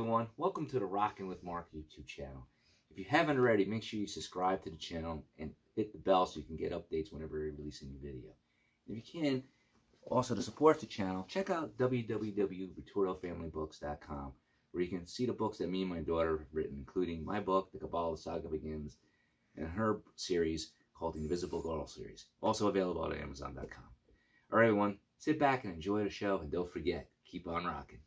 everyone, welcome to the Rockin' with Mark YouTube channel. If you haven't already, make sure you subscribe to the channel and hit the bell so you can get updates whenever we release a new video. If you can, also to support the channel, check out www.vittoriofamilybooks.com, where you can see the books that me and my daughter have written, including my book, The Kabbalah Saga Begins, and her series called The Invisible Girl series, also available at Amazon.com. All right, everyone, sit back and enjoy the show, and don't forget, keep on rocking.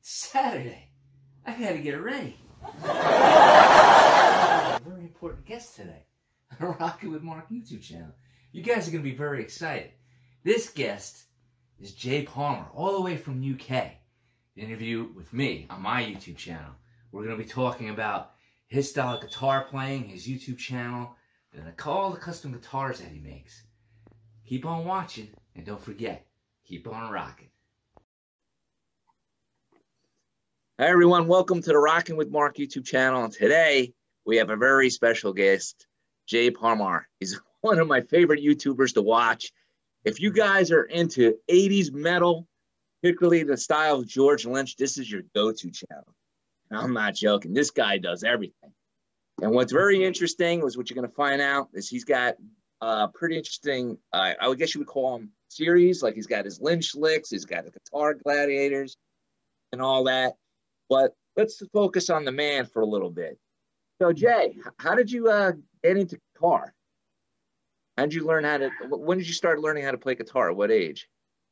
Saturday. I gotta get ready. A very important guest today on Rockin' with Mark YouTube channel. You guys are gonna be very excited. This guest is Jay Palmer, all the way from UK. The interview with me on my YouTube channel. We're gonna be talking about his style of guitar playing, his YouTube channel, and all the custom guitars that he makes. Keep on watching, and don't forget, keep on rocking. Hi everyone, welcome to the Rockin' with Mark YouTube channel. And today we have a very special guest, Jay Palmer. He's one of my favorite YouTubers to watch. If you guys are into 80s metal, particularly the style of George Lynch, this is your go-to channel. And I'm not joking. This guy does everything. And what's very interesting was what you're going to find out is he's got pretty interesting, I would guess you would call them series. Like he's got his Lynch licks, he's got the Guitar Gladiators and all that. But let's focus on the man for a little bit. So, Jay, how did you get into guitar? How did you learn how to, when did you start learning how to play guitar? At what age?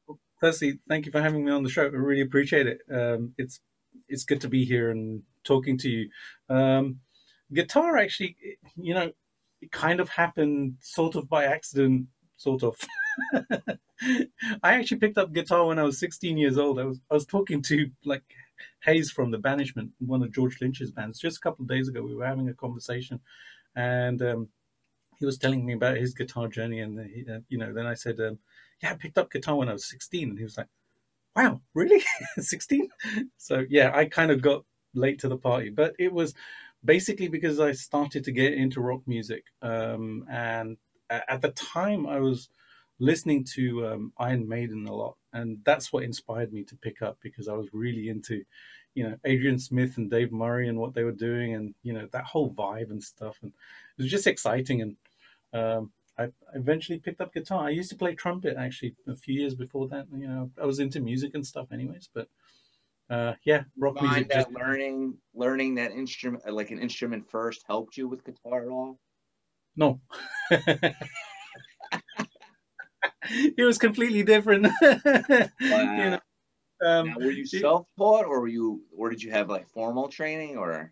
Well, firstly, thank you for having me on the show. I really appreciate it. It's good to be here and talking to you. Guitar, actually, you know, it kind of happened sort of by accident, sort of. I actually picked up guitar when I was 16 years old. I was talking to, like, Hayes from The Banishment, one of George Lynch's bands. Just a couple of days ago, we were having a conversation, and he was telling me about his guitar journey. And you know, then I said, "Yeah, I picked up guitar when I was 16." And he was like, "Wow, really? 16?" So yeah, I kind of got late to the party, but it was basically because I started to get into rock music, and at the time I was listening to Iron Maiden a lot, and that's what inspired me to pick up, because I was really into, you know, Adrian Smith and Dave Murray and what they were doing, and you know, that whole vibe and stuff, and it was just exciting. And I eventually picked up guitar. I used to play trumpet actually a few years before that. You know, I was into music and stuff anyways, but yeah, rock music. That learning that instrument, like an instrument first, helped you with guitar at all? No. It was completely different. Wow. You know, now, were you self-taught, or did you have like formal training, or?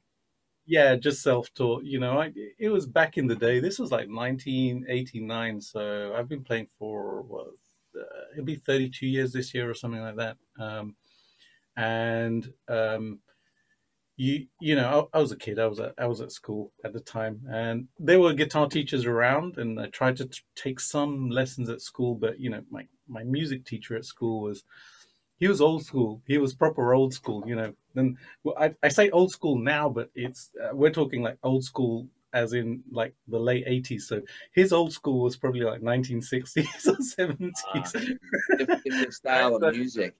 Yeah, just self-taught. You know, it was back in the day. This was like 1989, so I've been playing for it'll be 32 years this year or something like that. You know, I was a kid. I was at school at the time, and there were guitar teachers around, and I tried to take some lessons at school. But you know, my music teacher at school he was old school. He was proper old school. You know, and I say old school now, but it's we're talking like old school as in like the late 80s. So his old school was probably like 1960s or 70s. Different style of music.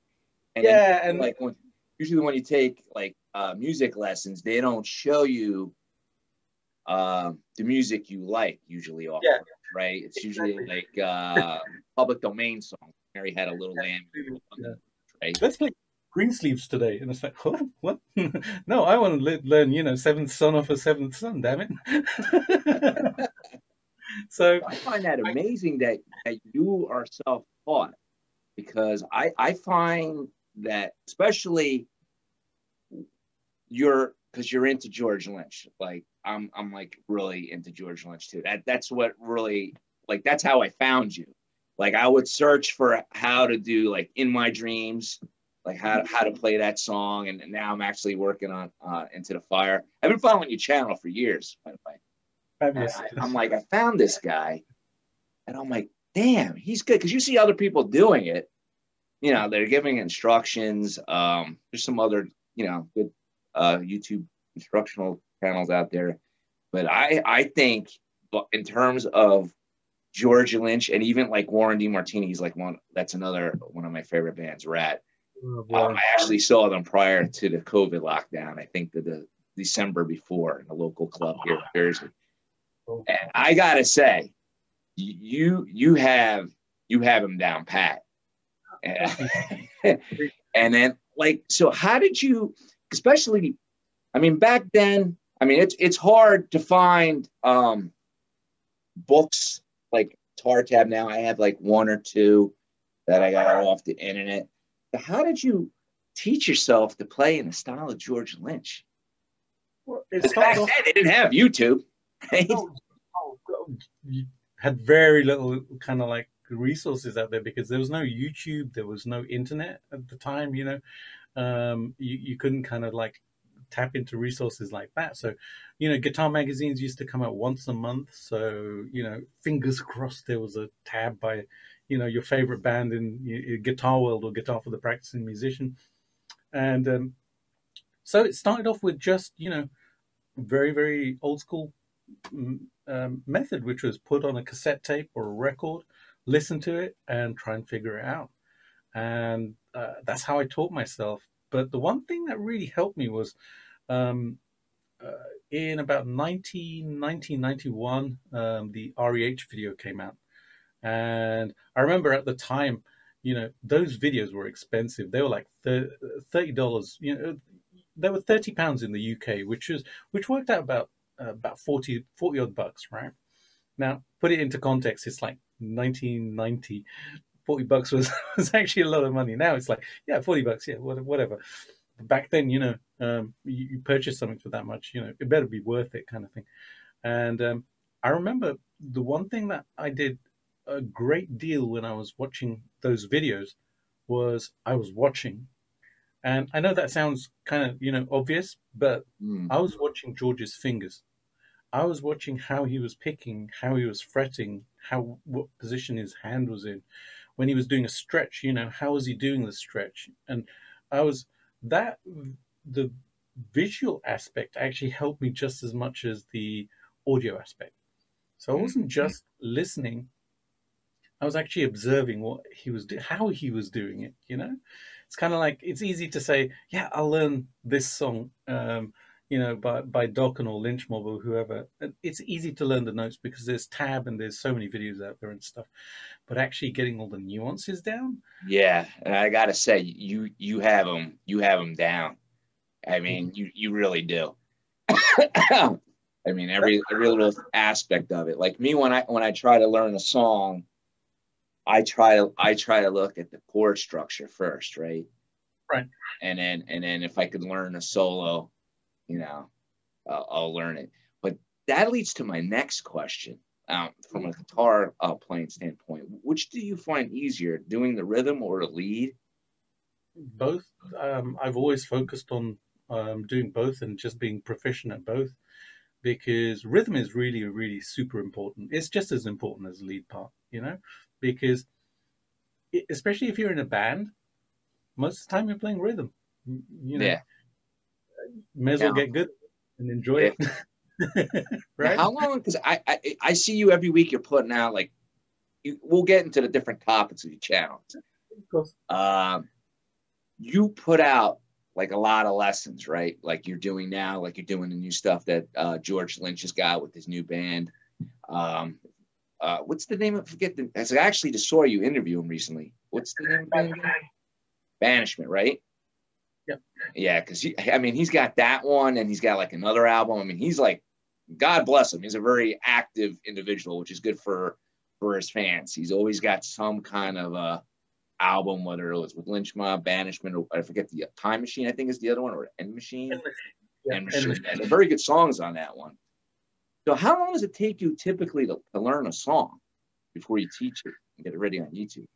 And yeah, then, and like usually when you take like music lessons, they don't show you the music you like usually often, yeah, right? It's usually exactly. like public domain songs. Mary Had a Little Lamb, Yeah. right? Let's play Greensleeves today. And it's like, what? No, I want to learn, you know, Seventh Son of a Seventh Son, damn it. So I find that amazing that you are self-taught, because I find that, especially because you're into George Lynch. Like I'm like really into George Lynch too. That's what really, like, that's how I found you. Like I would search for how to do like In My Dreams, like how to play that song, and now I'm actually working on Into the Fire. I've been following your channel for years, by the way. And fabulous. I'm like, I found this guy, and I'm like, damn, he's good, because you see other people doing it. You know, they're giving instructions. There's some other, good YouTube instructional channels out there. But I think, in terms of George Lynch, and even like Warren DeMartini, he's like that's another one of my favorite bands, Rat. Oh, boy. I actually saw them prior to the COVID lockdown. I think the December before, in a local club here in Jersey. And I gotta say, you have him down pat. And then, like, so how did you, especially, I mean, back then, I mean, it's hard to find books like Guitar Tab. Now I have like one or two that I got off the internet. But how did you teach yourself to play in the style of George Lynch? Well, Back then, they didn't have YouTube, right? You had very little kind of like resources out there because there was no YouTube, there was no internet at the time. You couldn't kind of like tap into resources like that. So, guitar magazines used to come out once a month. So, fingers crossed there was a tab by, your favorite band in Guitar World or Guitar for the Practicing Musician. And so it started off with just, very, very old school method, which was put on a cassette tape or a record, listen to it, and try and figure it out. And that's how I taught myself. But the one thing that really helped me was um, in about 1991, the REH video came out. And I remember at the time, those videos were expensive. They were like $30. They were £30 in the UK, which worked out about 40 odd bucks, right? Now, put it into context, it's like 1990. $40 was actually a lot of money. Now it's like, yeah, $40, yeah, whatever. But back then, you purchase something for that much, it better be worth it, kind of thing. And I remember the one thing that I did a great deal when I was watching those videos was I was watching. And I know that sounds kind of, obvious, but I was watching George's fingers. I was watching how he was picking, how he was fretting, what position his hand was in. When he was doing a stretch, how was he doing the stretch? And I was the visual aspect actually helped me just as much as the audio aspect. So I wasn't just listening. I was actually observing what he was how he was doing it. It's kind of like, it's easy to say, yeah, I'll learn this song, by Dokken or Lynch Mob or whoever. It's easy to learn the notes because there's tab and there's so many videos out there and stuff. But actually getting all the nuances down. Yeah, and I gotta say, you have them down. I mean, you really do. I mean, every little aspect of it. Like me, when I try to learn a song, I try to look at the chord structure first, right? Right. And then if I could learn a solo, I'll learn it. But that leads to my next question. From a guitar playing standpoint, which do you find easier, doing the rhythm or the lead? Both. I've always focused on doing both and just being proficient at both, because rhythm is really, really super important. It's just as important as the lead part, because especially if you're in a band, most of the time you're playing rhythm. Yeah. May as well get good and enjoy it. Right? Now, how long? Because I see you every week. You're putting out like, we'll get into the different topics of your channel. Of course. You put out like a lot of lessons, right? Like you're doing now, like you're doing the new stuff that George Lynch has got with his new band. What's the name of? I actually just saw you interview him recently. What's the name of the band again? Banishment, right? Yep. Yeah, because he's got that one, and he's got like another album. I mean, he's like God bless him. He's a very active individual, which is good for his fans. He's always got some kind of album, whether it was with Lynch Mob, Banishment, or I forget the Time Machine, I think is the other one, or End Machine. Yeah, End Machine. And very good songs on that one. So how long does it take you typically to learn a song before you teach it and get it ready on YouTube?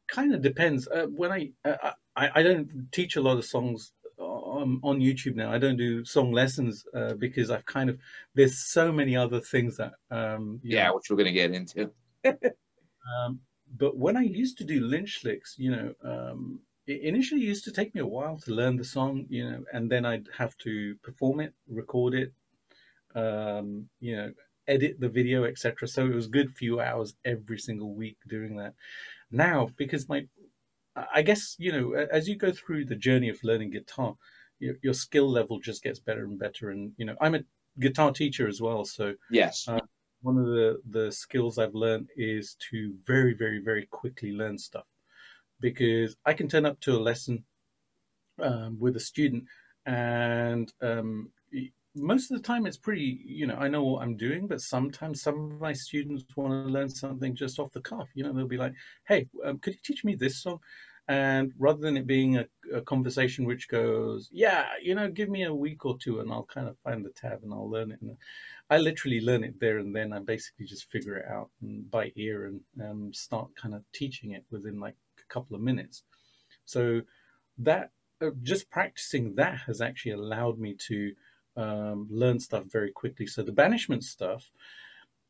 Kind of depends. When I don't teach a lot of songs on YouTube now. I don't do song lessons because I've kind of, there's so many other things that which we're gonna get into. But when I used to do Lynch licks, it initially used to take me a while to learn the song, and then I'd have to perform it, record it, edit the video, etc. So it was a good few hours every single week doing that. Now, because I guess, as you go through the journey of learning guitar, your skill level just gets better and better. And, I'm a guitar teacher as well. So yes, one of the skills I've learned is to very, very, very quickly learn stuff, because I can turn up to a lesson with a student, and most of the time it's pretty, I know what I'm doing, but sometimes some of my students want to learn something just off the cuff. They'll be like, hey, could you teach me this song? And rather than it being a conversation which goes, yeah, give me a week or two and I'll kind of find the tab and I'll learn it. And I literally learn it there and then. I basically just figure it out by ear and start kind of teaching it within like a couple of minutes. So that just practicing that has actually allowed me to learn stuff very quickly. So the Banishment stuff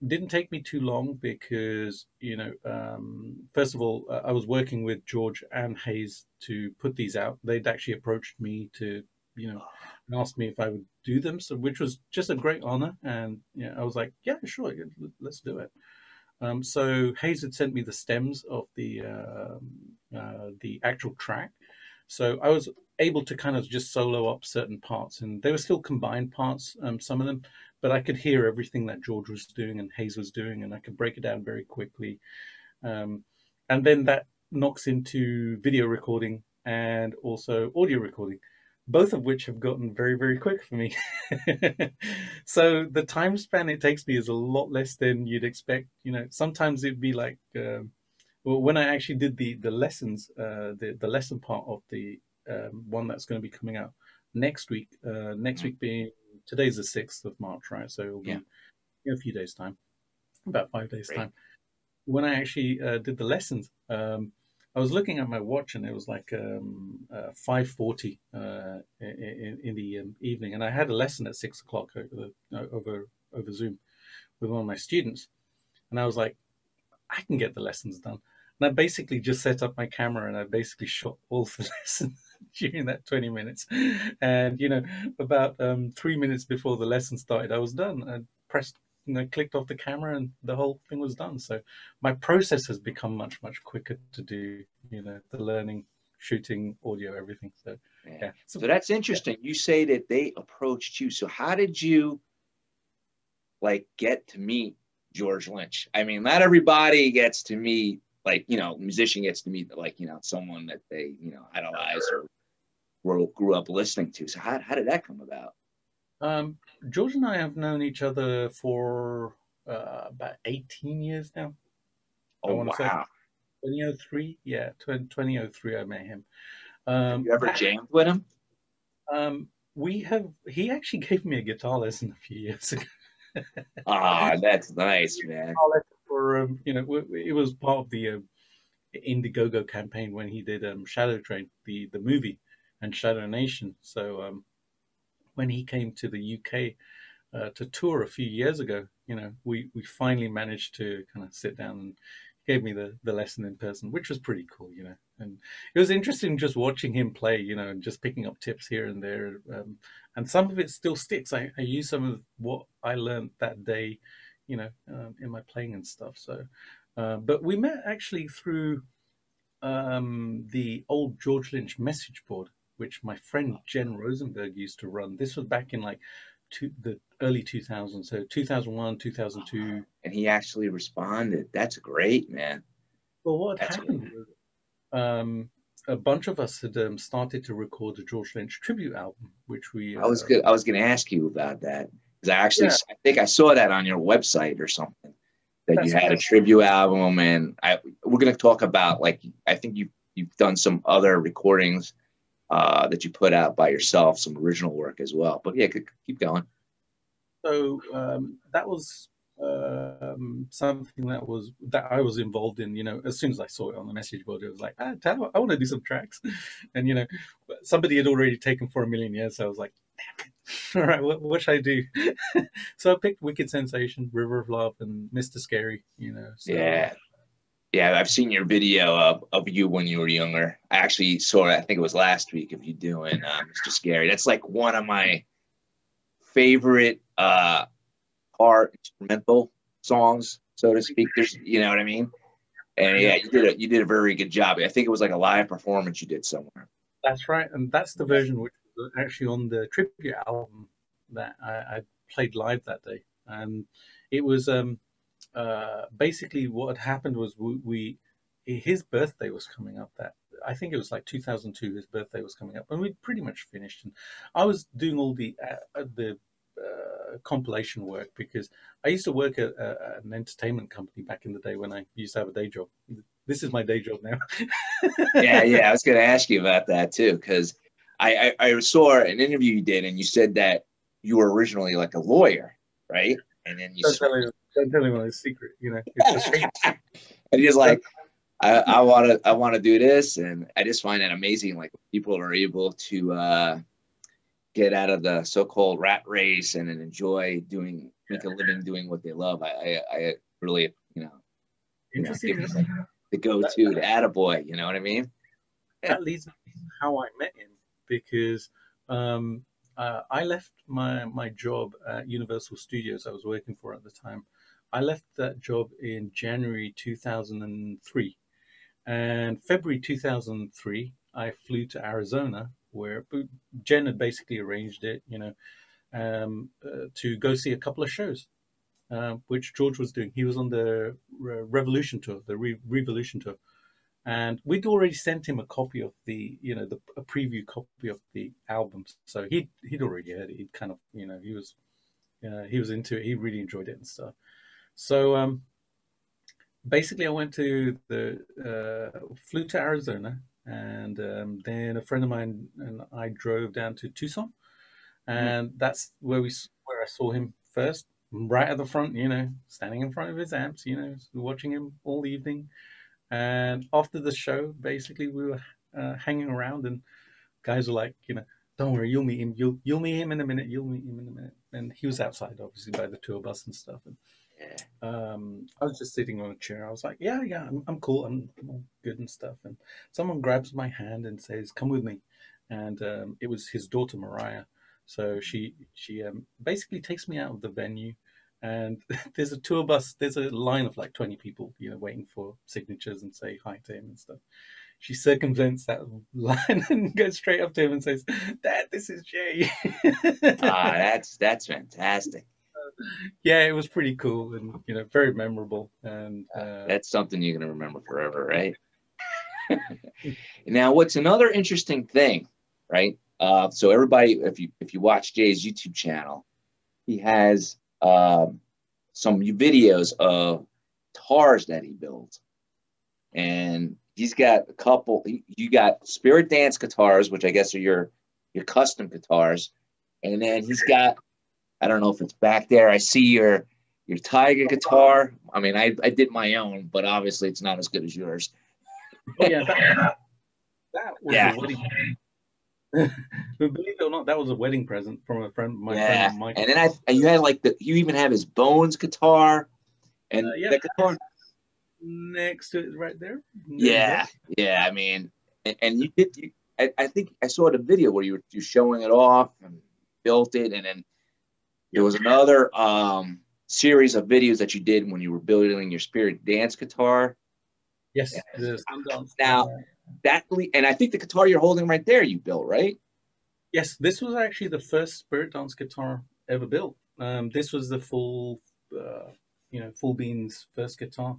didn't take me too long because, first of all, I was working with George and Hayes to put these out. They'd actually approached me to, and asked me if I would do them, so which was just a great honor. And I was like, yeah, sure, let's do it. So Hayes had sent me the stems of the actual track. So I was able to kind of just solo up certain parts, and they were still combined parts, some of them, but I could hear everything that George was doing and Hayes was doing, and I could break it down very quickly. And then that knocks into video recording and also audio recording, both of which have gotten very, very quick for me. So the time span it takes me is a lot less than you'd expect. Sometimes it'd be like, well, when I actually did the lessons, the lesson part of the one that's going to be coming out next week. Next week being, today's the 6th of March, right? So it'll be in a few days' time, about 5 days' time. When I actually did the lessons, I was looking at my watch and it was like 5:40 in the evening, and I had a lesson at 6 o'clock over Zoom with one of my students, and I was like, I can get the lessons done. And I basically just set up my camera and I basically shot all the lessons during that 20 minutes. And, about 3 minutes before the lesson started, I was done. I pressed, clicked off the camera and the whole thing was done. So my process has become much, much quicker to do, the learning, shooting, audio, everything. So, yeah. So that's interesting. You say that they approached you. So how did you get to meet George Lynch? I mean, not everybody gets to meet, musician gets to meet, someone that they, idolize or grew up listening to. So how did that come about? George and I have known each other for about 18 years now. Oh, wow. 2003? Yeah, 2003 I met him. Have you ever jammed with him? He actually gave me a guitar lesson a few years ago. That's nice, man. For it was part of the Indiegogo campaign when he did Shadow Train, the movie, and Shadow Nation. So when he came to the UK to tour a few years ago, we finally managed to kind of sit down, and he gave me the lesson in person, which was pretty cool, And it was interesting just watching him play, and just picking up tips here and there. And some of it still sticks. I use some of what I learned that day, in my playing and stuff. So, but we met actually through the old George Lynch message board, which my friend Jen Rosenberg used to run. This was back in the early 2000s, so 2001, 2002. And he actually responded. That's great, man. Well, what happened was a bunch of us had started to record a George Lynch tribute album, which we... I was going to ask you about that. Because Yeah, I think I saw that on your website or something, that you that's had a correct. tribute album, and we're going to talk about, like, I think you've done some other recordings that you put out by yourself, some original work as well. But yeah, keep going. So that was something that I was involved in. As soon as I saw it on the message board, it was like, I want to do some tracks, and somebody had already taken for a million years. So I was like, all right, what should I do? So I picked Wicked Sensation, River of Love, and Mr. Scary. So Yeah. Yeah, I've seen your video of you when you were younger. I actually saw it, I think it was last week, of you doing Mr. Scary. That's like one of my favorite art instrumental songs, so to speak. There's, you know what I mean? And yeah, yeah, you did a very good job. I think it was like a live performance you did somewhere. that's right, and that's the version which was actually on the tribute album that I played live that day, and it was basically what had happened was his birthday was coming up. That I think it was like 2002. His birthday was coming up, and we'd pretty much finished. And I was doing all the compilation work because I used to work at an entertainment company back in the day when I used to have a day job. This is my day job now. Yeah, yeah. I was going to ask you about that too, because I saw an interview you did, and you said that you were originally like a lawyer, right? And then you Don't tell anyone it's secret. It's a shame. and he's like, I want to do this, and I just find it amazing. Like, people are able to get out of the so-called rat race and enjoy make a living doing what they love. I really, Interesting. give them like the go-to, the attaboy. You know what I mean? That leads me to how I met him because I left my job at Universal Studios I was working for at the time. I left that job in January 2003, and February 2003 I flew to Arizona where Jen had basically arranged it, to go see a couple of shows. Which George was doing. He was on the Revolution tour, the Revolution tour, and we'd already sent him a copy of a preview copy of the album, so he'd already heard it. He'd kind of, he was into it. He really enjoyed it and stuff. So basically, I went to flew to Arizona, and then a friend of mine and I drove down to Tucson, Mhm. and that's where I saw him first, right at the front, standing in front of his amps, watching him all evening. And after the show, basically, we were hanging around, and guys were like, don't worry, you'll meet him. You'll meet him in a minute. You'll meet him in a minute. And he was outside, obviously, by the tour bus and stuff. And Yeah. I was just sitting on a chair. I was like, yeah, I'm cool. I'm all good and stuff. And someone grabs my hand and says, "Come with me." And it was his daughter Mariah. So she basically takes me out of the venue, and there's a tour bus. There's a line of like 20 people, waiting for signatures and say hi to him and stuff. She circumvents that line and goes straight up to him and says, "Dad, this is Jay." Ah, that's fantastic. Yeah, it was pretty cool and very memorable. And That's something you're gonna remember forever, right? Now, what's another interesting thing, right? So everybody, if you watch Jay's YouTube channel, he has some videos of guitars that he builds, and he's got a couple. You got Spirit Dance guitars, which I guess are your custom guitars, and then he's got, I don't know if it's back there. I see your Tiger guitar. I mean, I did my own, but obviously it's not as good as yours. oh yeah, that was a Yeah, wedding. Believe it or not, that was a wedding present from my friend yeah. Mike. And then you had like you even have his Bones guitar, and Yeah, that guitar. next to it, right there. There you go. Yeah, yeah. I mean, and you did. I think I saw the video where you showing it off and built it, and then there Yep. was another series of videos that you did when you were building your Spirit Dance guitar. Yes, the Sundance. Now and I think the guitar you're holding right there, you built, right? Yes, this was actually the first Spirit Dance guitar ever built. This was the full beans first guitar,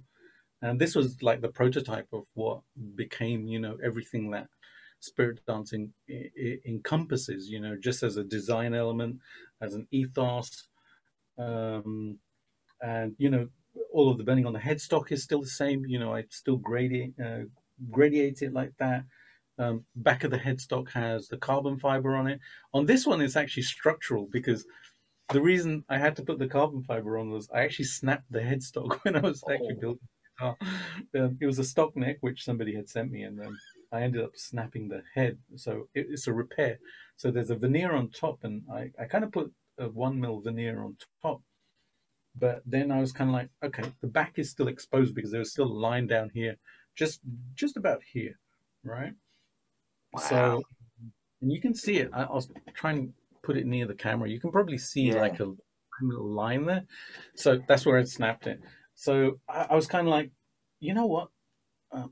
and this was like the prototype of what became, everything that spirit dancing encompasses. Just as a design element, as an ethos, And all of the bending on the headstock is still the same. I still gradiate it like that. Back of the headstock has the carbon fiber on it. On this one, it's actually structural, because the reason I had to put the carbon fiber on was I actually snapped the headstock when I was actually building the guitar. It was a stock neck which somebody had sent me, and I ended up snapping the head. So it's a repair. So there's a veneer on top, and I kind of put a 1 mil veneer on top. But then I was kind of like, okay, the back is still exposed because there was still a line down here, just about here, right? Wow. So, and you can see it. I'll try and put it near the camera. You can probably see Yeah. like a little line there. So that's where it snapped it. So I was kind of like, you know what?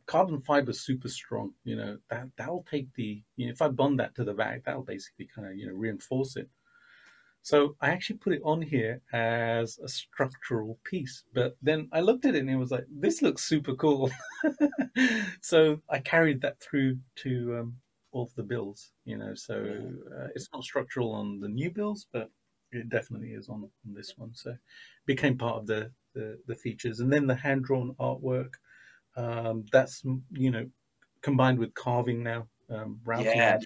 Carbon fiber is super strong. That'll take if I bond that to the back, that'll basically kind of reinforce it. So I actually put it on here as a structural piece. But then I looked at it and it was like, this looks super cool. So I carried that through to all of the builds. So it's not structural on the new builds, but it definitely is on this one. So it became part of the features. And then the hand-drawn artwork, that's, combined with carving now, routing Yeah. and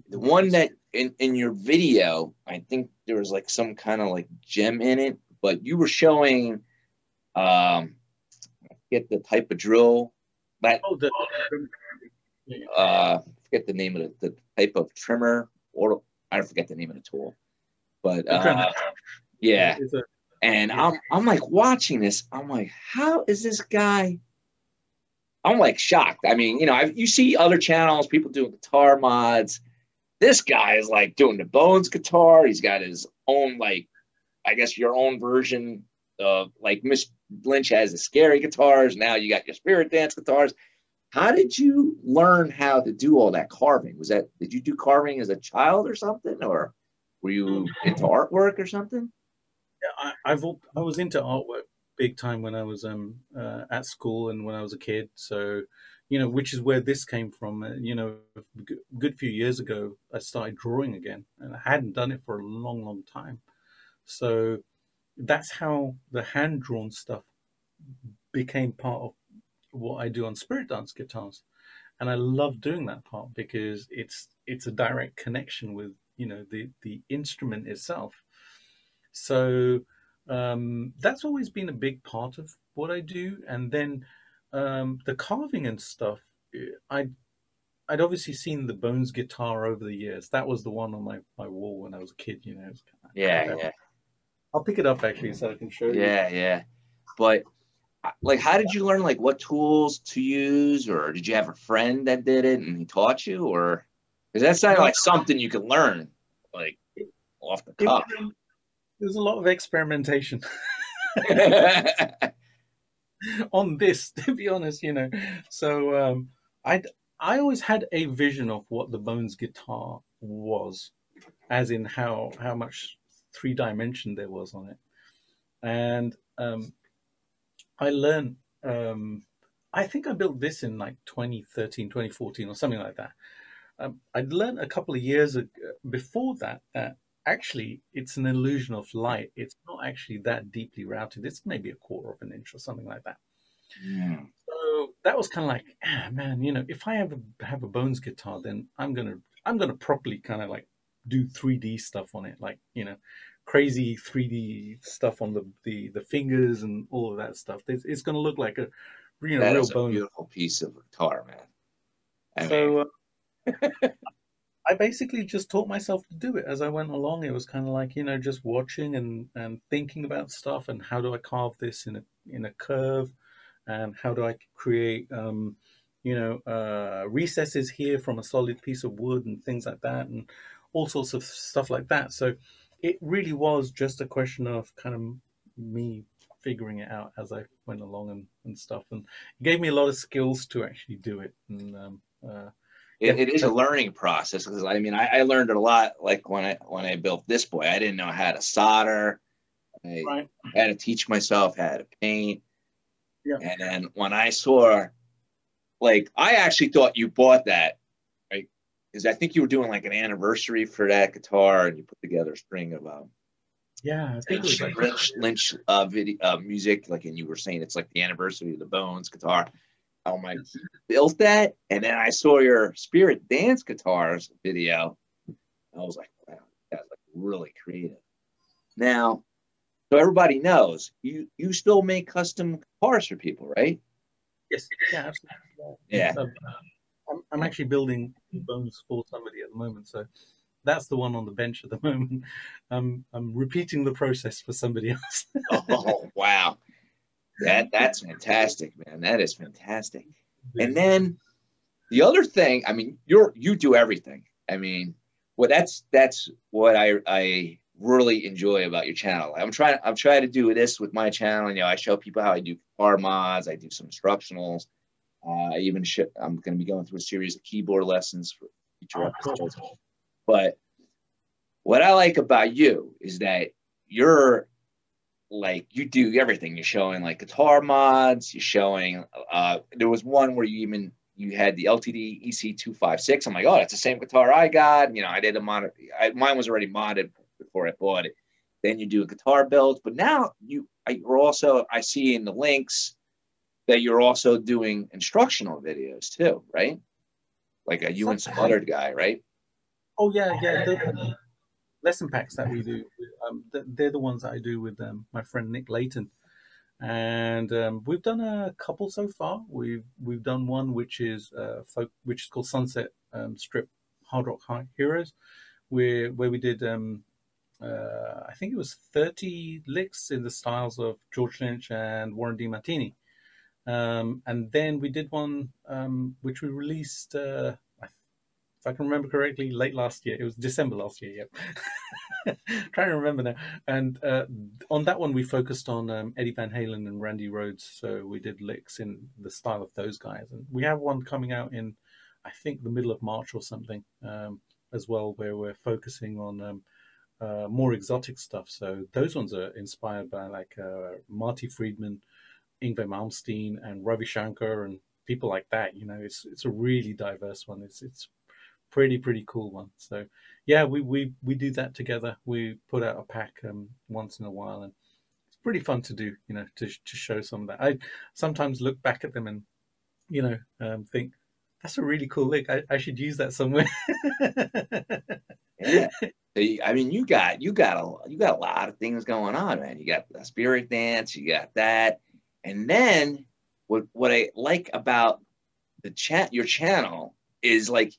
The one that in your video, I think there was like some kind of like gem in it, but you were showing, I forget the type of drill that, oh, forget the name of the type of trimmer, or I forget the name of the tool, but the Dremel. yeah. It's And yeah. I'm like watching this. I'm like, how is this guy? I'm like shocked. I mean, you see other channels, people doing guitar mods. This guy is like doing the Bones guitar. He's got his own, like, I guess your own version of, like, Miss Lynch has the scary guitars. Now you got your Spirit Dance guitars. How did you learn how to do all that carving? Did you do carving as a child or something? Or were you into artwork or something? I was into artwork big time when I was at school and when I was a kid. So, which is where this came from. A good few years ago, I started drawing again, and I hadn't done it for a long, long time. So that's how the hand drawn stuff became part of what I do on Spirit Dance guitars, and I love doing that part because it's a direct connection with the instrument itself. So that's always been a big part of what I do. And then the carving and stuff, I I'd obviously seen the Bones guitar over the years. That was the one on my wall when I was a kid. I had Yeah, that. yeah, I'll pick it up actually so I can show you. yeah. But like, how did you learn like what tools to use, or did you have a friend that did it and he taught you, or because that sounded No, like something you could learn like off the it, cuff. there's a lot of experimentation on this, to be honest. So I always had a vision of what the Bones guitar was, as in how much three dimension there was on it, and I learned. I think I built this in like 2013, 2014, or something like that. I'd learned a couple of years before that actually it's an illusion of light. It's not actually that deeply routed. It's maybe a quarter of an inch or something like that. Mm. So that was kind of like, man, if I ever have a Bones guitar, then I'm gonna properly kind of like do 3D stuff on it, like crazy 3D stuff on the fingers and all of that stuff. It's gonna look like a That real is a Bones. beautiful piece of guitar, man. I mean, So I basically just taught myself to do it as I went along. It was kind of like, just watching and thinking about stuff and how do I carve this in a curve, and how do I create recesses here from a solid piece of wood and things like that, and all sorts of stuff like that. So it really was just a question of kind of me figuring it out as I went along and stuff, and it gave me a lot of skills to actually do it. And yeah, it is a learning process, because I mean, I learned it a lot. Like when I built this boy, I didn't know how to solder. I right, had to teach myself how to paint. yeah. And then when I saw, like, I actually thought you bought that, right? Because I think you were doing like an anniversary for that guitar, and you put together a string of Yeah, I think it was like Lynch video music, like, and you were saying it's like the anniversary of the Bones guitar. Oh my, he built that, and then I saw your Spirit Dance guitars video. I was like, wow, that's like really creative. Now, so everybody knows you still make custom guitars for people, right? yes, yeah, absolutely. Yeah. I'm actually building bones for somebody at the moment, so that's the one on the bench at the moment. I'm repeating the process for somebody else. Oh wow, that's fantastic, man. That is fantastic. Yeah. And then the other thing, I mean, you do everything. I mean, well, that's what I really enjoy about your channel. I'm trying to do this with my channel. You know, I show people how I do guitar mods. I do some instructionals. I'm going to be going through a series of keyboard lessons for future episodes. But what I like about you is that you're like, you do everything. You're showing like guitar mods. You're showing. There was one where you had the LTD EC256. I'm like, oh, that's the same guitar I got. You know, I did a mod. Mine was already modded before I bought it. Then you do a guitar build, but now you're also, I see in the links that you're also doing instructional videos too, right? Like you and some other guy, right? Oh yeah, yeah. The lesson packs that we do, they're the ones that I do with my friend Nick Layton, and we've done a couple so far. We've done one which is called Sunset Strip Hard Rock Heroes, where we did I think it was 30 licks in the styles of George Lynch and Warren D. Martini. And then we did one which we released, if I can remember correctly, late last year. It was December last year, yep. Trying to remember now. And on that one, we focused on Eddie Van Halen and Randy Rhoads. So we did licks in the style of those guys. And we have one coming out in, I think, the middle of March or something as well, where we're focusing on more exotic stuff. So those ones are inspired by like Marty Friedman, Yngwie Malmsteen, and Ravi Shankar, and people like that. You know, it's a really diverse one. It's pretty cool one. So yeah, we do that together. We put out a pack once in a while, and it's pretty fun to do. You know, to show some of that. I sometimes look back at them and think that's a really cool lick. I should use that somewhere. Yeah. I mean, you got a lot of things going on, man. You got the Spirit Dance, you got that, and then what I like about your channel is like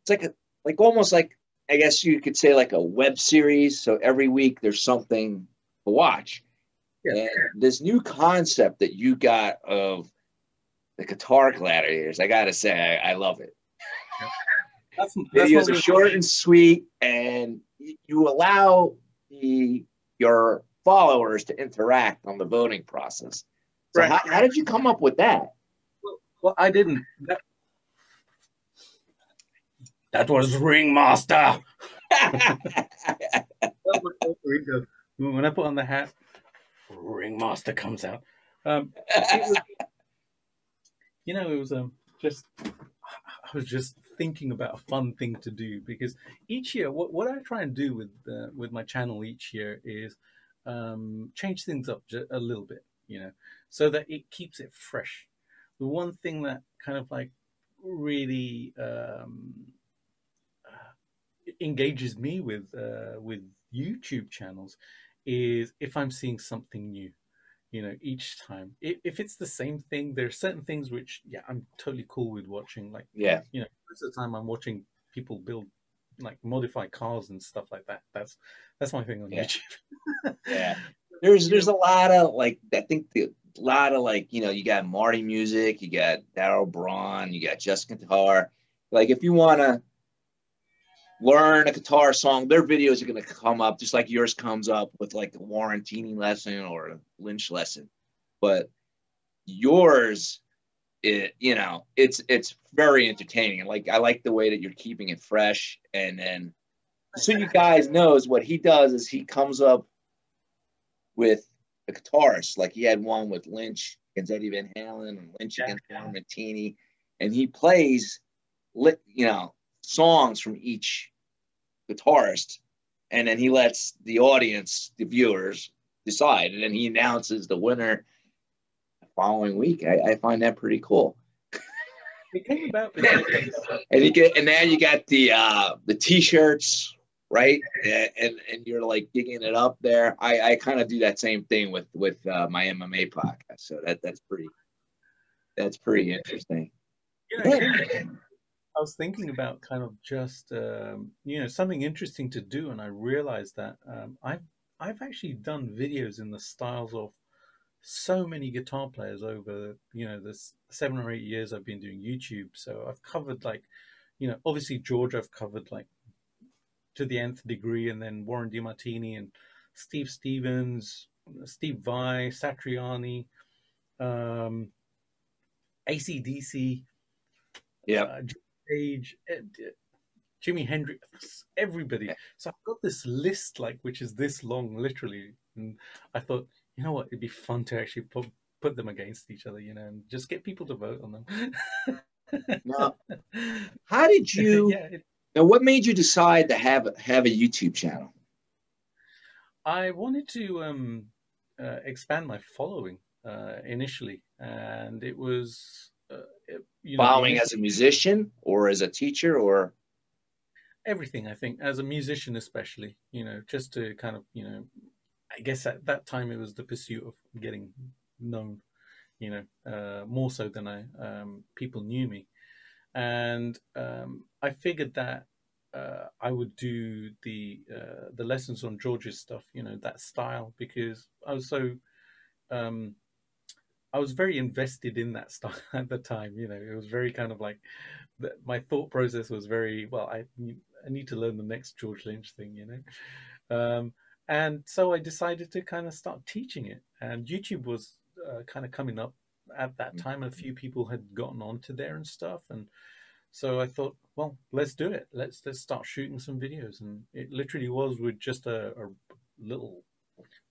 it's like almost like, I guess you could say, like a web series. So every week there's something to watch. Yeah. And this new concept that you got of the Guitar Gladiators, I gotta say, I love it. Videos are short and sweet, and you allow your followers to interact on the voting process. So right. How did you come up with that? Well, I didn't. That was Ringmaster. When I put on the hat, Ringmaster comes out. It was just, I was just thinking about a fun thing to do, because each year, what I try and do with my channel each year is change things up a little bit, you know, so that it keeps it fresh. The one thing that kind of like really engages me with YouTube channels is if I'm seeing something new, you know, each time. If it's the same thing, there are certain things which, yeah, I'm totally cool with watching. Like, yeah, you know, most of the time I'm watching people build like modify cars and stuff like that. That's my thing on YouTube. Yeah, there's a lot of like, I think a lot of like, you know, you got Marty Music, you got Daryl Braun, you got Just Guitar. Like, if you want to learn a guitar song, their videos are going to come up just like yours comes up with like a Warren Teeny lesson or a Lynch lesson. But yours, it's very entertaining. And like, I like the way that you're keeping it fresh. And then so you guys knows what he does is he comes up with a guitarist. Like, he had one with Lynch against Eddie Van Halen and Lynch against Warren Martini, and he plays songs from each guitarist and then he lets the audience, the viewers, decide, and then he announces the winner the following week. I find that pretty cool. It came about because And now you got the t-shirts, right? And you're like digging it up there. I kind of do that same thing with my MMA podcast. So that's pretty interesting. you know, it came I was thinking about kind of just something interesting to do, and I realized that I've actually done videos in the styles of so many guitar players over the 7 or 8 years I've been doing YouTube. So I've covered like obviously George I've covered like to the nth degree, and then Warren DeMartini and Steve Stevens, Steve Vai, Satriani, um, AC/DC, Yeah. Page, Jimi Hendrix, everybody. So I've got this list like which is this long, literally. And I thought, you know what, it'd be fun to actually put them against each other, and just get people to vote on them. Now, how did you? Yeah, Now, what made you decide to have a YouTube channel? I wanted to expand my following initially, and it was Following as a musician or as a teacher or everything. I think as a musician, especially, just to kind of, I guess at that time it was the pursuit of getting known, more so than people knew me, and I figured that I would do the lessons on George's stuff, that style, because um, I was very invested in that style at the time. It was very kind of like my thought process was very well. I need to learn the next George Lynch thing, and so I decided to kind of start teaching it. And YouTube was kind of coming up at that time. A few people had gotten onto there and stuff, and so I thought, well, let's do it. Let's start shooting some videos. And it literally was with just a little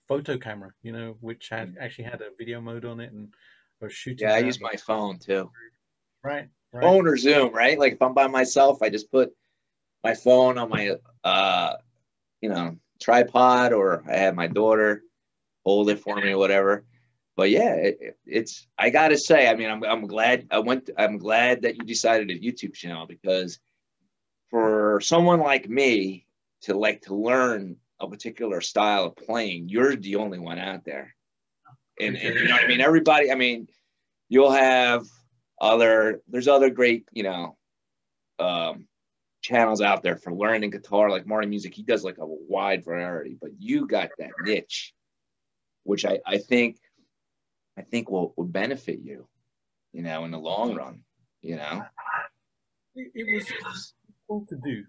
photo camera, which actually had a video mode on it, and I was shooting. Yeah, I use my phone too. Right. Phone or Zoom, right? Like if I'm by myself, I just put my phone on my tripod, or I have my daughter hold it for me or whatever. But yeah, it's I gotta say, I mean, I'm glad I'm glad that you decided a YouTube channel, because for someone like me to learn a particular style of playing, you're the only one out there. And you know what I mean? Everybody, I mean, you'll have there's other great, channels out there for learning guitar, like Marty Music. He does like a wide variety, but you got that niche, which I think will benefit you, in the long run, It was cool to do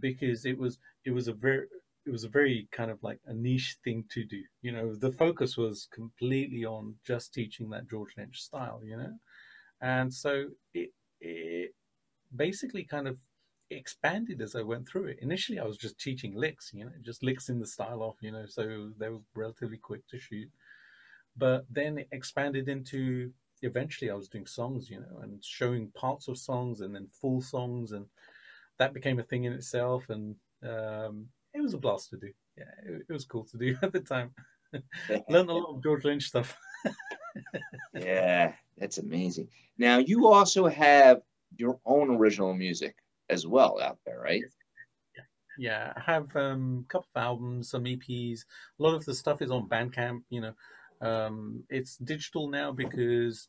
because it was a very kind of like a niche thing to do. The focus was completely on just teaching that George Lynch style, and so it basically kind of expanded as I went through it. Initially, I was just teaching licks, just licks in the style of, so they were relatively quick to shoot. But then it expanded into, eventually I was doing songs, and showing parts of songs and then full songs, and that became a thing in itself. And it was a blast to do. Yeah, it was cool to do at the time. Learned a lot of George Lynch stuff. Yeah, that's amazing. Now you also have your own original music as well out there, right? Yeah, I have a couple of albums, some EPs. A lot of the stuff is on Bandcamp. It's digital now because,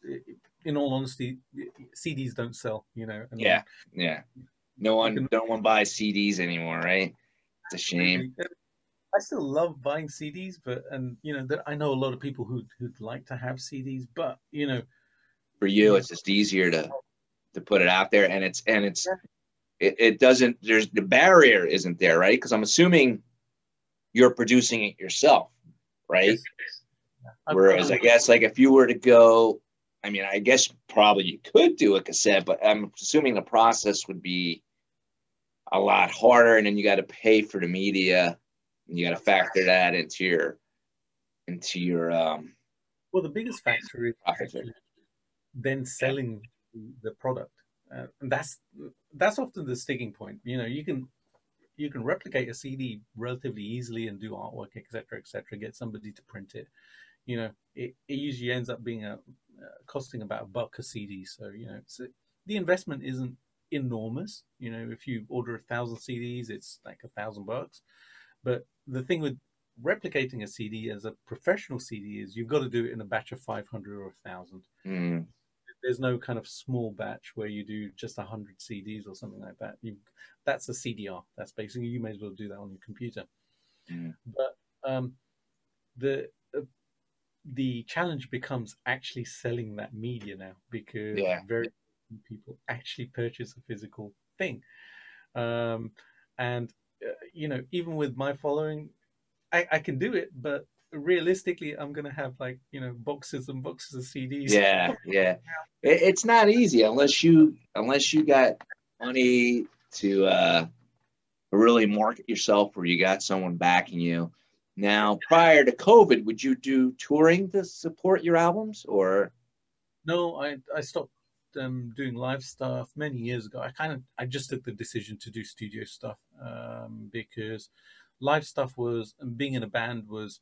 in all honesty, CDs don't sell. And yeah. No one buys CDs anymore, right? It's a shame. I still love buying CDs, but I know a lot of people who'd like to have CDs, but for you, it's just easier to put it out there, and it doesn't. There's the barrier isn't there, right? Because I'm assuming you're producing it yourself, right? Yes. Whereas I guess like if you were to go, I mean, I guess probably you could do a cassette, but I'm assuming the process would be a lot harder, and then you got to pay for the media, and you got to factor that into your well, the biggest factor is actually then selling the product, and that's often the sticking point. You can you can replicate a CD relatively easily and do artwork, etc., get somebody to print it. It usually ends up being costing about $1 a CD. So the investment isn't enormous. If you order 1,000 CDs, it's like $1,000. But the thing with replicating a CD as a professional CD is you've got to do it in a batch of 500 or 1,000. Mm. There's no kind of small batch where you do just 100 CDs or something like that. That's a CDR. That's basically, you may as well do that on your computer. Mm. But the challenge becomes actually selling that media now, because very few people actually purchase a physical thing. And even with my following, I can do it, but realistically, I'm gonna have boxes and boxes of CDs. Yeah. It's not easy unless you got money to really market yourself, or you got someone backing you. Now, prior to COVID, would you do touring to support your albums, or? No, I stopped doing live stuff many years ago. I just took the decision to do studio stuff, because live stuff being in a band was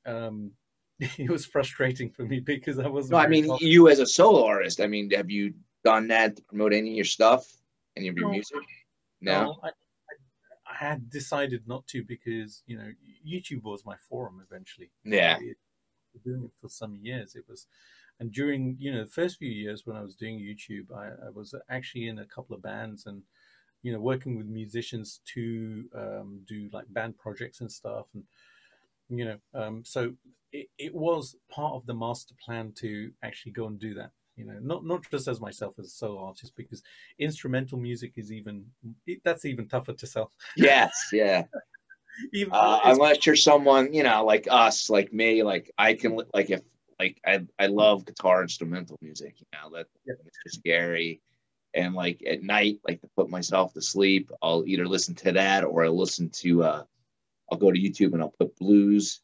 it was frustrating for me, because I wasn't. No, I mean, you as a solo artist. I mean, have you done that to promote any of your stuff, any of your music? No. I had decided not to, because YouTube was my forum eventually. Yeah. Doing it for some years, and during the first few years when I was doing YouTube, I was actually in a couple of bands, and working with musicians to do like band projects and stuff, and so it was part of the master plan to actually go and do that. Not just as myself as a solo artist, because instrumental music is that's even tougher to sell. Yes, yeah. Unless you're someone like us, like me, like I can I love guitar instrumental music. It's just scary, and like at night, like to put myself to sleep, I'll either listen to that, or I'll listen to I'll go to YouTube and I'll put blues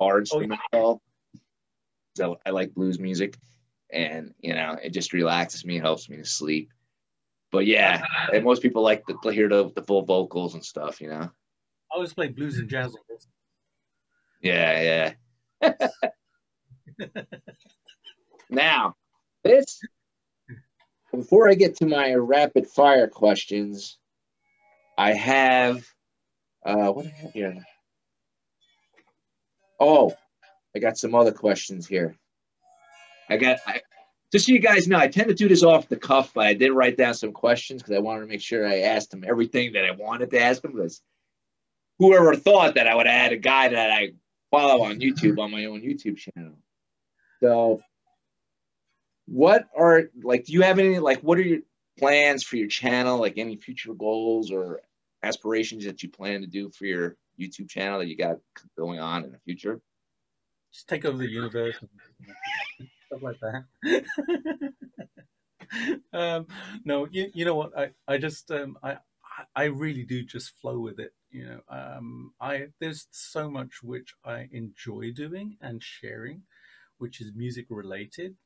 or instrumental. So I like blues music, and it just relaxes me, helps me to sleep. But yeah, and most people like to hear the full vocals and stuff. I always play blues and jazz. Yeah. Now, before I get to my rapid fire questions, I have what do I have here? Oh, I got some other questions here. Just so you guys know, I tend to do this off the cuff, but I did write down some questions because I wanted to make sure I asked them everything that I wanted to ask them, because whoever thought that I would add a guy that I follow on YouTube on my own YouTube channel. So do you have any, what are your plans for your channel? Like any future goals or aspirations that you plan to do for your YouTube channel that you got going on in the future? Just take over the universe and stuff like that. No, you know what? I just I really do just flow with it. There's so much which I enjoy doing and sharing, which is music related.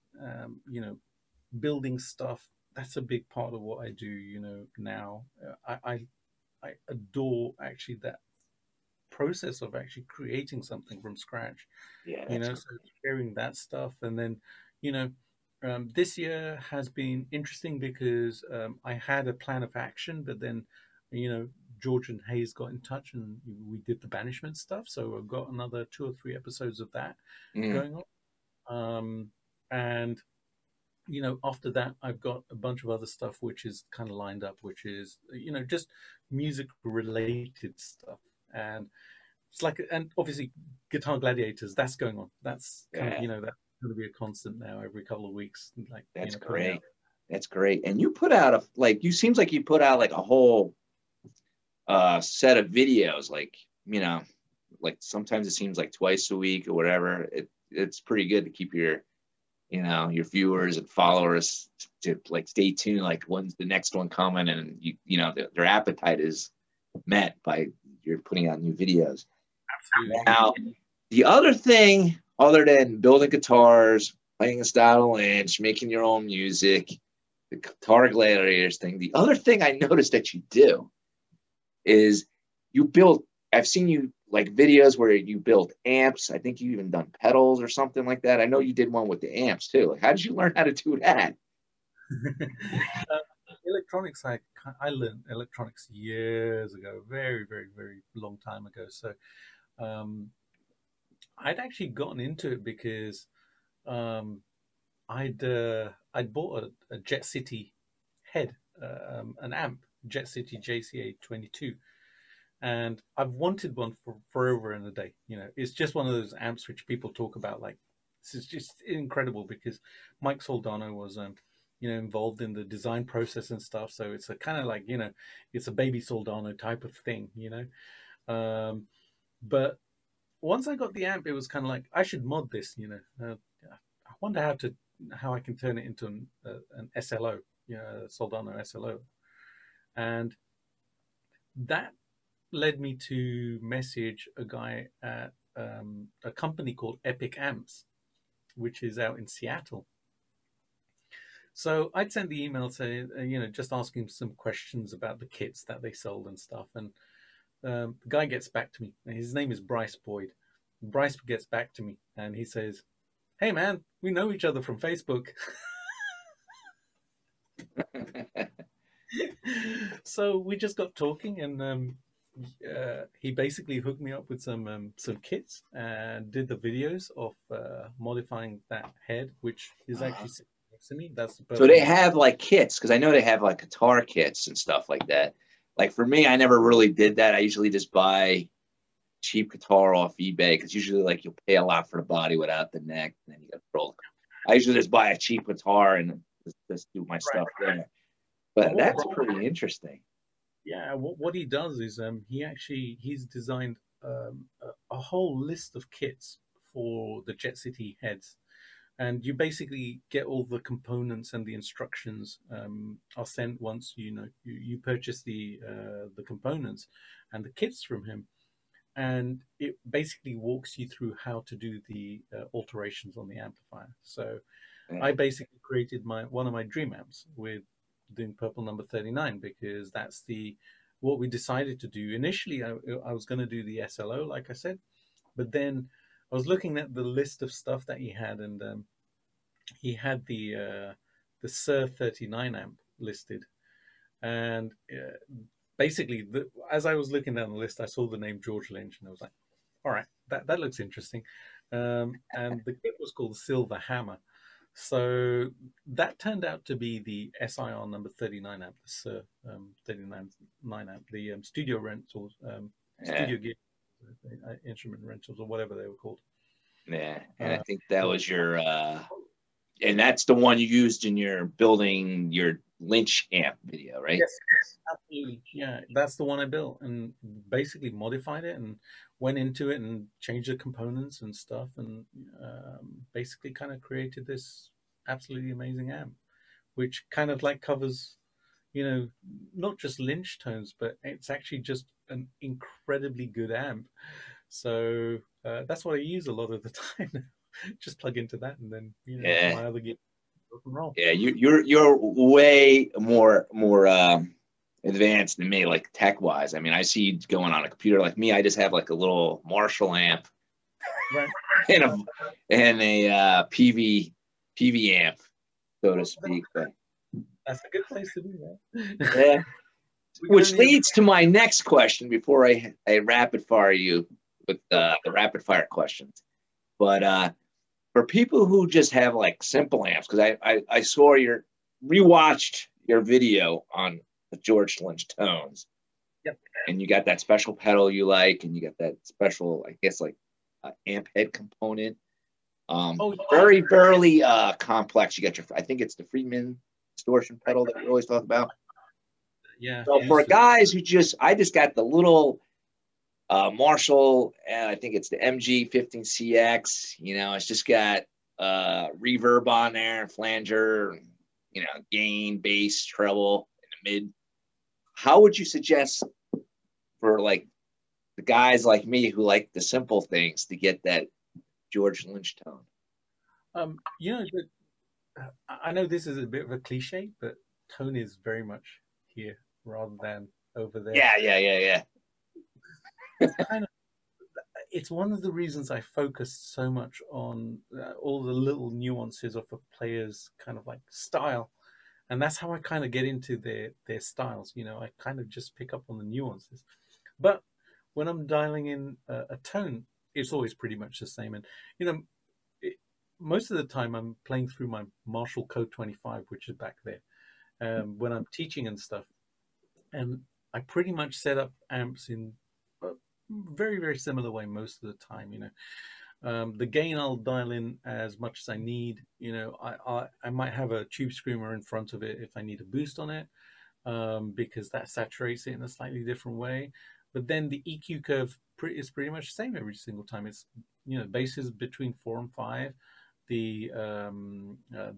Building stuff, that's a big part of what I do. Now I adore actually that process of actually creating something from scratch. So sharing that stuff, and then this year has been interesting because I had a plan of action, but then George and Hayes got in touch and we did the banishment stuff. So I've got another 2 or 3 episodes of that going on. And after that, I've got a bunch of other stuff which is kind of lined up, which is just music related stuff. And it's and obviously Guitar Gladiators, that's going on. That's kind of that's going to be a constant now every couple of weeks. That's great. That's great. And you put out you seems like you put out like a whole set of videos, like sometimes it seems like twice a week or whatever. It's pretty good to keep your your viewers and followers to stay tuned, like when's the next one coming, and their appetite is met by you're putting out new videos. Absolutely. Now, the other thing, other than building guitars, playing a style of Lynch, making your own music, the Guitar Gladiators thing, the other thing I noticed that you do is you built. I've seen you like videos where you built amps. I think you even done pedals or something like that. I know you did one with the amps too. Like, how did you learn how to do that? Electronics, I learned electronics years ago, very, very, very long time ago. So um, I'd actually gotten into it because um, I'd bought a Jet City head, an amp, Jet City JCA 22, and I've wanted one for forever and a day. You know, it's just one of those amps which people talk about. Like, this is just incredible because Mike Soldano was, involved in the design process and stuff. So it's a kind of like, it's a baby Soldano type of thing. Um, but once I got the amp, it was kind of like I should mod this. I wonder how I can turn it into an SLO, Soldano SLO, and that led me to message a guy at a company called Epic Amps, which is out in Seattle. So I'd send the email saying, just asking some questions about the kits that they sold and stuff. And the guy gets back to me. And his name is Bryce Boyd. Bryce gets back to me and he says, "Hey, man, we know each other from Facebook." So we just got talking, and he basically hooked me up with some kits and did the videos of modifying that head, which is actually sitting next to me. That's the So they purple. have like kits because I know they have like guitar kits and stuff like that. Like for me, I never really did that. I usually just buy cheap guitar off eBay because usually like you'll pay a lot for the body without the neck, and then you got roll. I usually just buy a cheap guitar and just do my stuff there. But that's pretty interesting. Yeah, what he does is he's designed a whole list of kits for the Jet City heads, and you basically get all the components and the instructions are sent once you purchase the components and the kits from him, and it basically walks you through how to do the alterations on the amplifier. So I Yeah. basically created one of my dream amps with doing purple number 39 because that's the what we decided to do. Initially, I was going to do the SLO, like I said, but then I was looking at the list of stuff that he had, and he had the Sir 39 amp listed, and basically, as I was looking down the list, I saw the name George Lynch, and I was like, "All right, that looks interesting." And the kit was called Silver Hammer. So that turned out to be the SIR number 39 amp, the Sir 39 amp, the studio rentals, Yeah. studio gear, instrument rentals, or whatever they were called. Yeah. And I Uh, think that was your and that's the one you used in your building your Lynch amp video, right? yes, absolutely. Yeah, that's the one I built and basically modified it and went into it and changed the components and stuff and basically kind of created this absolutely amazing amp, which kind of like covers, not just Lynch tones, but it's actually just an incredibly good amp. So that's what I use a lot of the time now. Just plug into that and then, to Yeah. my other gear, rock and roll. Yeah, you're way more advanced than me, like tech wise. I mean, I see you going on a computer like me. I just have like a little Marshall amp Right. and a PV amp, so to speak. But That's a good place to be, right? yeah, We can which only leads to my next question before I rapid fire you with the rapid fire questions. But for people who just have like simple amps, because I saw your rewatched your video on the George Lynch tones, Yep. and you got that special pedal you like, and you got that special, I guess, like amp head component. Oh, Very complex. You got your, I think it's the Friedman distortion pedal that we always talk about. yeah. So for Used to. guys who I just got the little Marshall, I think it's the MG15CX. It's just got reverb on there, flanger, gain, bass, treble in the mid. How would you suggest for like the guys like me who like the simple things to get that George Lynch tone? I know this is a bit of a cliche, but tone is very much here rather than over there. Yeah. it's kind of, it's one of the reasons I focused so much on all the little nuances of a player's kind of like style, and that's how I kind of get into their styles. You know, I kind of just pick up on the nuances. But when I'm dialing in a tone, it's always pretty much the same. And you know, it, most of the time I'm playing through my Marshall Code 25, which is back there, when I'm teaching and stuff, and I pretty much set up amps in a very very similar way most of the time. You know, the gain I'll dial in as much as I need. You know, I might have a tube screamer in front of it if I need a boost on it, because that saturates it in a slightly different way. But then the EQ curve is pretty much the same every single time. It's, you know, bass is between 4 and 5. The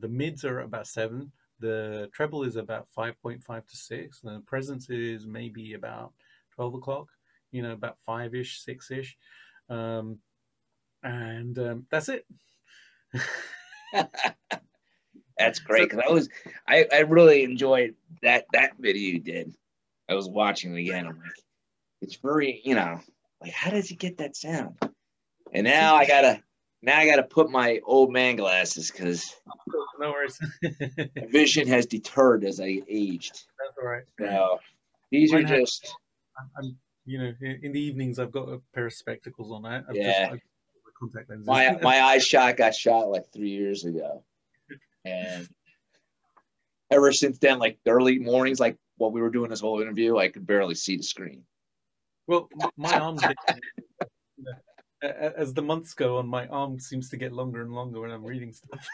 mids are about 7. The treble is about 5.5 to 6. And the presence is maybe about 12 o'clock. You know, about 5-ish, 6-ish. That's it. That's great, because I really enjoyed that video you did. I was watching it again. I'm like, it's very, you know, like, how does he get that sound? And now I gotta put my old man glasses, because no worries. vision has deterred as I aged. That's all right. So these are just. I'm, you know, in the evenings I've got a pair of spectacles on. I've contact lenses. My eye shot got shot like 3 years ago, and ever since then, like the early mornings, like while we were doing this whole interview, I could barely see the screen. Well, my arms, as the months go on, my arm seems to get longer and longer when I'm reading stuff.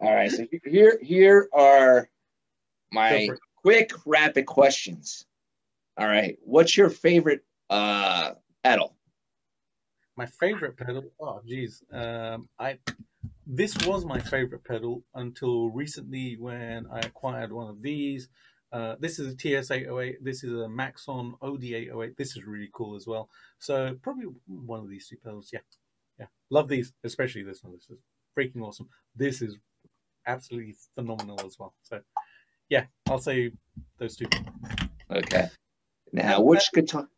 All right, so here are my quick rapid questions. All right, what's your favorite pedal? My favorite pedal? Oh, geez. This was my favorite pedal until recently when I acquired one of these. This is a TS808. This is a Maxon OD808. This is really cool as well. So probably one of these two pedals. Yeah. Love these, especially this one. This is freaking awesome. This is absolutely phenomenal as well. So yeah, I'll say those two. Okay. Now, which guitar?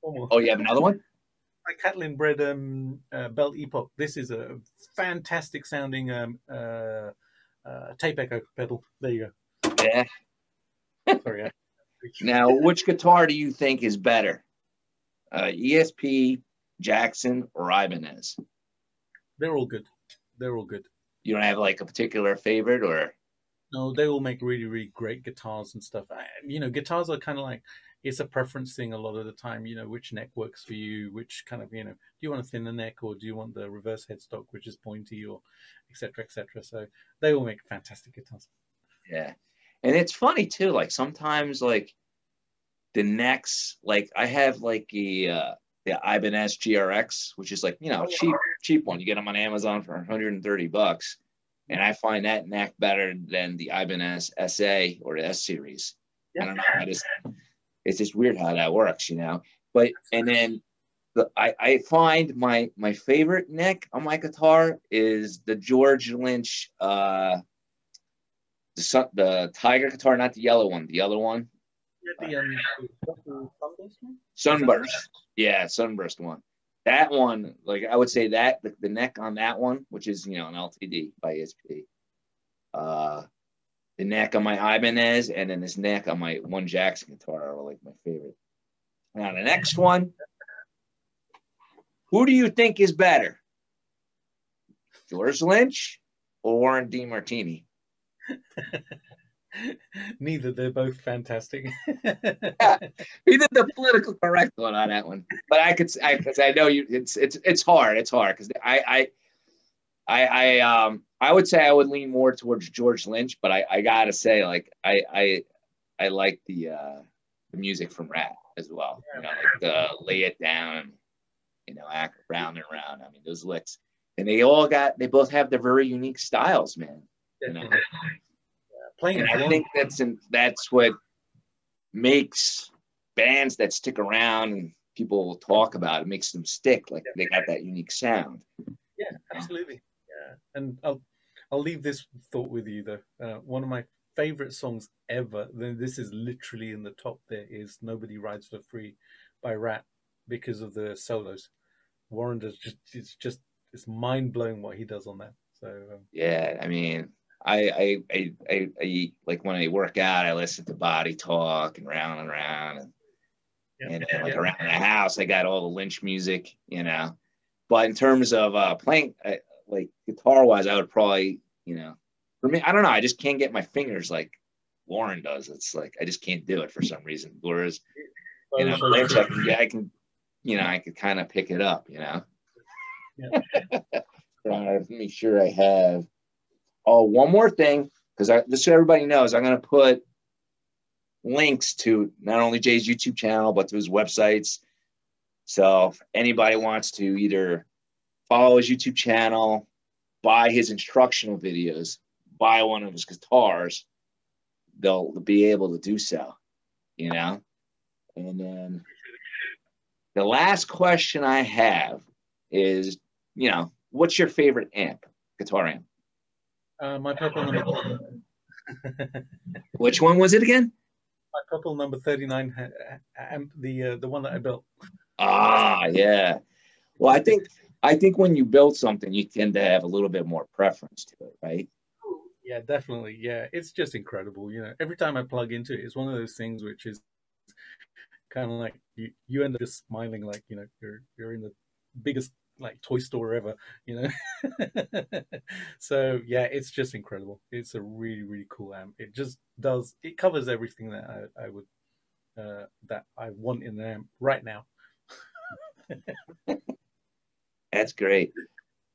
Oh, you have another one? My Catlin Bred Bell Epoch. This is a fantastic sounding tape echo pedal. There you go. Yeah. Sorry. Now, which guitar do you think is better? ESP, Jackson, or Ibanez? They're all good. They're all good. You don't have like a particular favorite, or? No, they all make really, really great guitars and stuff. You know, guitars are kind of like, it's a preference thing a lot of the time. You know, which neck works for you, which kind of, you know, do you want a thinner neck, or do you want the reverse headstock, which is pointy, or et cetera, et cetera. So they all make fantastic guitars. Yeah. And it's funny too, like sometimes like the necks, like I have like the Ibanez GRX, which is like, you know, cheap one. You get them on Amazon for $130. And I find that neck better than the Ibanez SA or the S series. Yeah. I don't know. It's just weird how that works, you know. But and then I find my favorite neck on my guitar is the George Lynch the Tiger guitar, not the yellow one, the other one. Yeah, the Sunburst. Yeah, Sunburst one. That one, like I would say that the neck on that one, which is, you know, an LTD by ESP, the neck on my Ibanez, and then this neck on my one Jackson guitar are like my favorite. Now the next one, who do you think is better, George Lynch or Warren DeMartini? Neither. They're both fantastic. Yeah, we did the political correct one on that one, but I know you. It's hard. It's hard because I would say I would lean more towards George Lynch, but I gotta say, like I like the music from Rat as well. You know, like the Lay It Down, you know, Act Round and Round. I mean, those licks, and they both have their very unique styles, man. You know? And I think that's what makes bands that stick around and people will talk about it, makes them stick. Like they got that unique sound. Yeah, absolutely. Yeah, and I'll leave this thought with you though. One of my favorite songs ever, this is literally in the top there, is Nobody Rides for Free by Rat because of the solos. Warren does it's mind blowing what he does on that. So Yeah, I mean, I like when I work out, I listen to Body Talk and Round and Round, and then like around the house, I got all the Lynch music, you know. But in terms of playing, like guitar wise, I would probably, you know, for me, I don't know, I just can't get my fingers like Warren does. It's like I just can't do it for some reason. Whereas, you know, Lynch, I can, you know, I could kind of pick it up, you know. Yeah. Let me make sure I have. Oh, one more thing, because just so everybody knows, I'm going to put links to not only Jay's YouTube channel, but to his websites. So if anybody wants to either follow his YouTube channel, buy his instructional videos, buy one of his guitars, they'll be able to do so, you know? And then the last question I have is, you know, what's your favorite amp, guitar amp? My Purple number. Which one was it again? My Purple number 39 amp, the one that I built. Ah, yeah. Well, I think when you build something, you tend to have a little bit more preference to it, right? Yeah, definitely. Yeah, it's just incredible. You know, every time I plug into it, it's one of those things which is kind of like you end up just smiling, like you know you're in the biggest like toy store ever, you know. So yeah, it's just incredible. It's a really cool amp. It covers everything that I would that I want in an amp right now. That's great.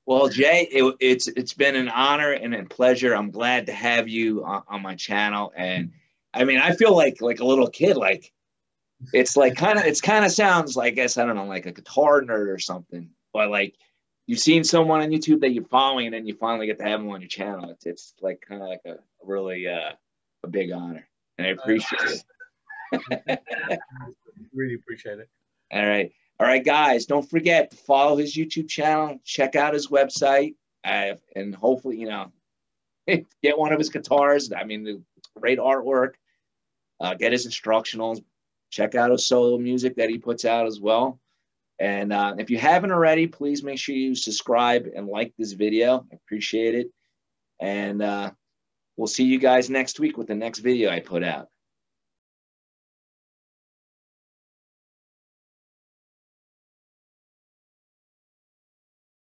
Well, Jay, it's been an honor and a pleasure. I'm glad to have you on my channel, and I mean, I feel like a little kid. Like it's kind of sounds like, I guess, I don't know, like a guitar nerd or something. But like you've seen someone on YouTube that you're following, and then you finally get to have them on your channel. It's like kind of like a really a big honor, and I appreciate it. Really appreciate it. All right. All right, guys, don't forget to follow his YouTube channel, check out his website, and hopefully, you know, get one of his guitars. I mean, great artwork. Get his instructionals. Check out his solo music that he puts out as well. And if you haven't already, please make sure you subscribe and like this video. I appreciate it. And we'll see you guys next week with the next video I put out.